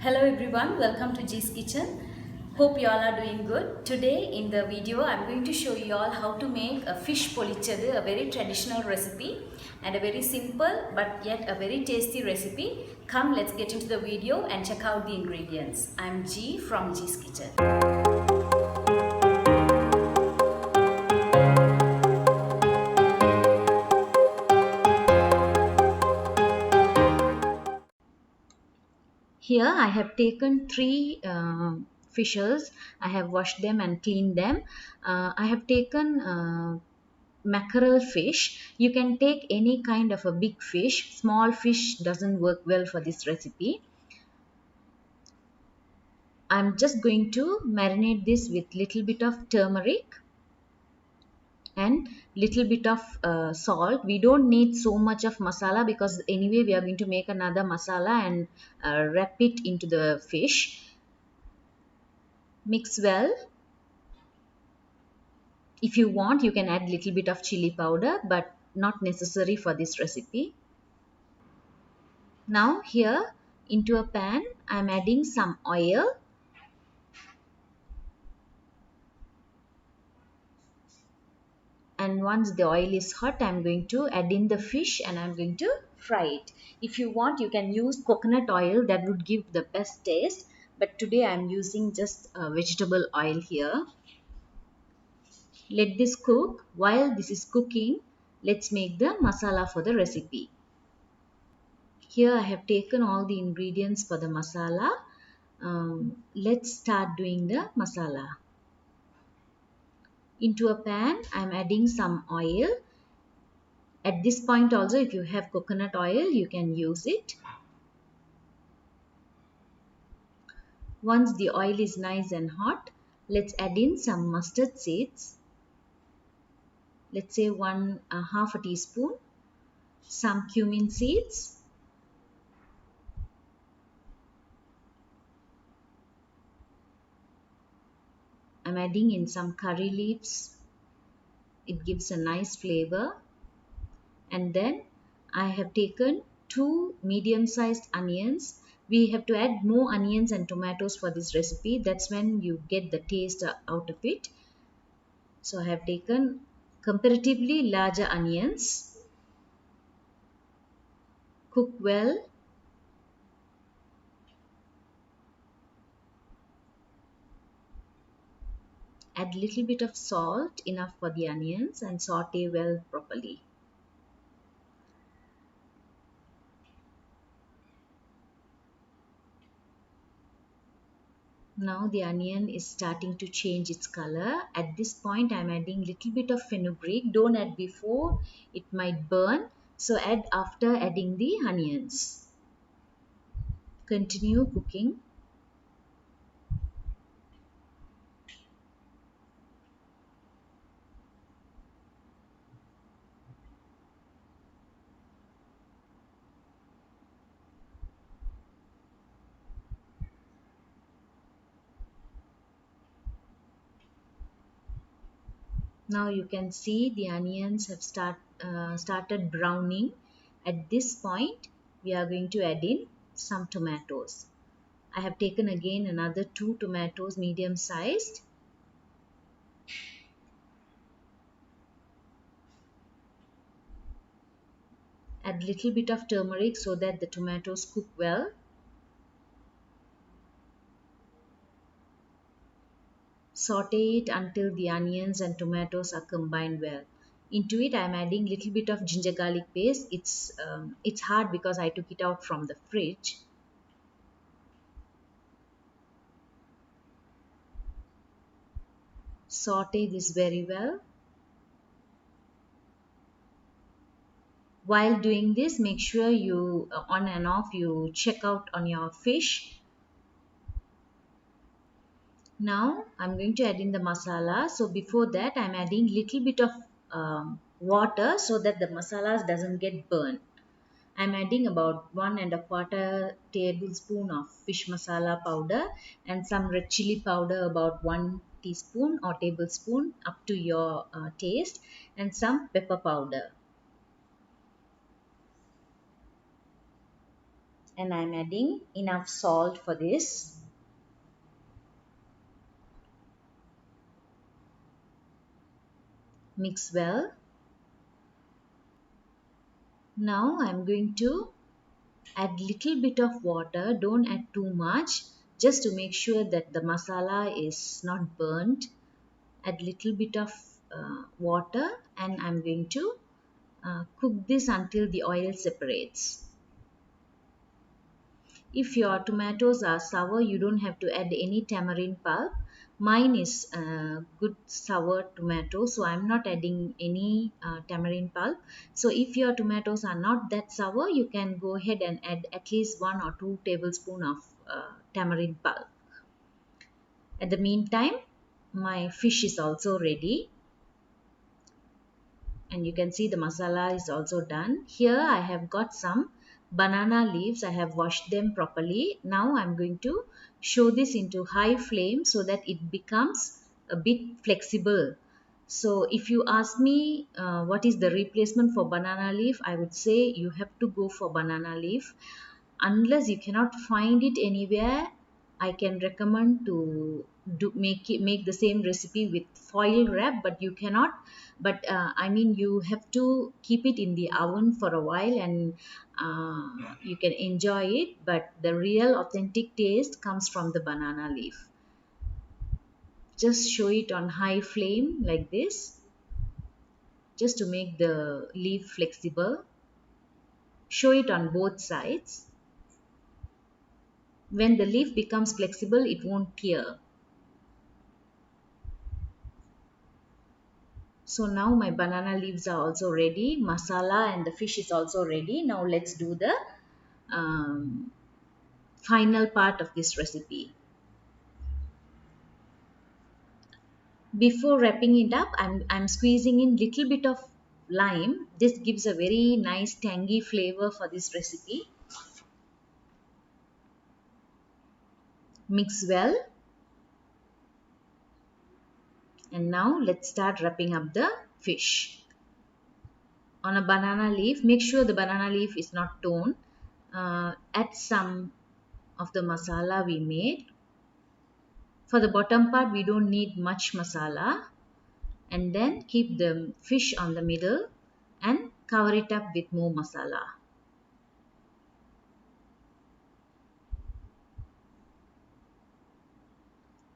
Hello everyone, welcome to G's Kitchen. Hope you all are doing good. Today in the video I'm going to show you all how to make a fish polichadu, a very traditional recipe and a very simple but yet a very tasty recipe. Come, let's get into the video and check out the ingredients. I'm G from G's Kitchen. Here I have taken three fishes. I have washed them and cleaned them. I have taken mackerel fish. You can take any kind of a big fish. Small fish doesn't work well for this recipe. I'm just going to marinate this with little bit of turmeric and little bit of salt. We don't need so much of masala because anyway we are going to make another masala and wrap it into the fish. Mix well. If you want, you can add little bit of chili powder, but not necessary for this recipe. Now here into a pan, I am adding some oil. And once the oil is hot, I am going to add in the fish and I am going to fry it. If you want, you can use coconut oil, that would give the best taste. But today I am using just vegetable oil here. Let this cook. While this is cooking, let's make the masala for the recipe. Here I have taken all the ingredients for the masala. Let's start doing the masala. Into a pan, I am adding some oil. At this point also, if you have coconut oil, you can use it. Once the oil is nice and hot, let's add in some mustard seeds. Let's say half a teaspoon. Some cumin seeds. I'm adding in some curry leaves. It gives a nice flavor. And then I have taken 2 medium-sized onions. We have to add more onions and tomatoes for this recipe. That's when you get the taste out of it. So I have taken comparatively larger onions. Cook well. Add little bit of salt, enough for the onions, and saute well properly. Now the onion is starting to change its color. At this point I am adding little bit of fenugreek. Don't add before, it might burn. So add after adding the onions. Continue cooking. Now you can see the onions have started browning. At this point we are going to add in some tomatoes. I have taken again another 2 tomatoes, medium sized. Add little bit of turmeric so that the tomatoes cook well. Saute it until the onions and tomatoes are combined well. Into it I am adding little bit of ginger garlic paste. It's hard because I took it out from the fridge. Saute this very well. While doing this, make sure you on and off you check out on your fish. Now I'm going to add in the masala. So before that I'm adding little bit of water so that the masalas doesn't get burned. I'm adding about 1¼ tablespoon of fish masala powder and some red chili powder, about 1 teaspoon or tablespoon up to your taste, and some pepper powder. and I'm adding enough salt for this. Mix well. Now I'm going to add little bit of water. Don't add too much, just to make sure that the masala is not burnt. Add little bit of water, and I'm going to cook this until the oil separates. If your tomatoes are sour, you don't have to add any tamarind pulp. Mine is good sour tomato, so I'm not adding any tamarind pulp. So if your tomatoes are not that sour, you can go ahead and add at least 1 or 2 tablespoons of tamarind pulp. At the meantime, my fish is also ready, and you can see the masala is also done. Here I have got some banana leaves. I have washed them properly. Now I'm going to show this into high flame so that it becomes a bit flexible. So if you ask me what is the replacement for banana leaf, I would say you have to go for banana leaf. Unless you cannot find it anywhere, I can recommend to make the same recipe with foil wrap, but you cannot. But I mean, you have to keep it in the oven for a while, and you can enjoy it. But the real authentic taste comes from the banana leaf. Just show it on high flame like this, just to make the leaf flexible. Show it on both sides. When the leaf becomes flexible, it won't tear. So now my banana leaves are also ready. Masala and the fish is also ready. Now let's do the um, final part of this recipe. Before wrapping it up, I'm squeezing in little bit of lime. This gives a very nice tangy flavor for this recipe. Mix well. And now let's start wrapping up the fish. On a banana leaf, make sure the banana leaf is not torn. Add some of the masala we made. For the bottom part, we don't need much masala. And then keep the fish on the middle and cover it up with more masala.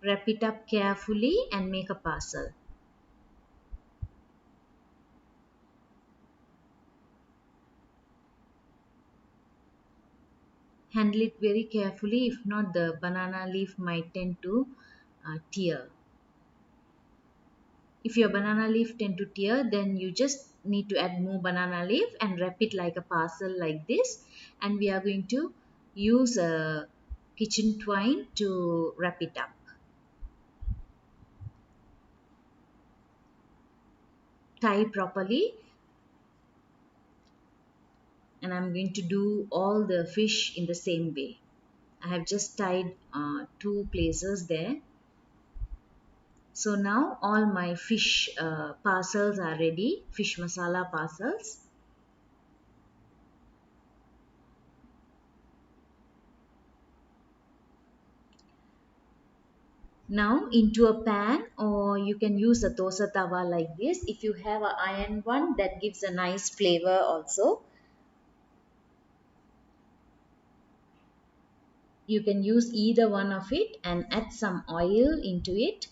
Wrap it up carefully and make a parcel. Handle it very carefully, if not the banana leaf might tend to tear. If your banana leaf tend to tear, then you just need to add more banana leaf and wrap it like a parcel like this. And we are going to use a kitchen twine to wrap it up. Tie properly, and I'm going to do all the fish in the same way. I have just tied 2 places there. So now all my fish parcels are ready, fish masala parcels. Now into a pan, or you can use a dosa tawa like this. If you have an iron one, that gives a nice flavor also. You can use either one of it and add some oil into it.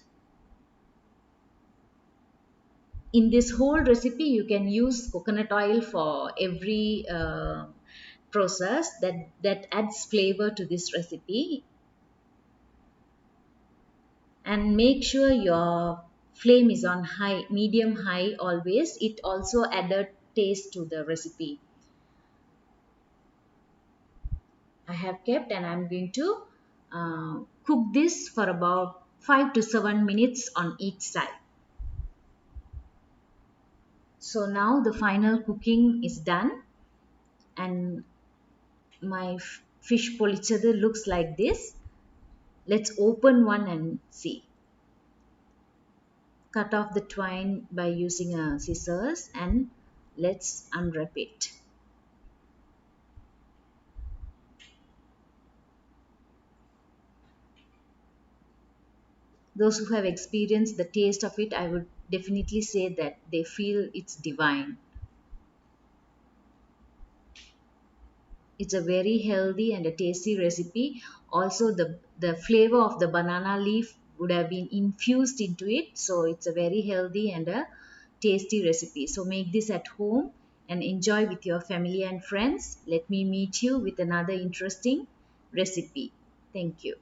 In this whole recipe, you can use coconut oil for every process that adds flavor to this recipe. And make sure your flame is on high, medium high always. It also added taste to the recipe. I have kept, and I'm going to cook this for about 5 to 7 minutes on each side. So now the final cooking is done, and my fish polichadu looks like this. Let's open one and see. Cut off the twine by using a scissors, and let's unwrap it. Those who have experienced the taste of it, I would definitely say that they feel it's divine. It's a very healthy and a tasty recipe. Also, the flavor of the banana leaf would have been infused into it, so it's a very healthy and a tasty recipe. So make this at home and enjoy with your family and friends. Let me meet you with another interesting recipe. Thank you.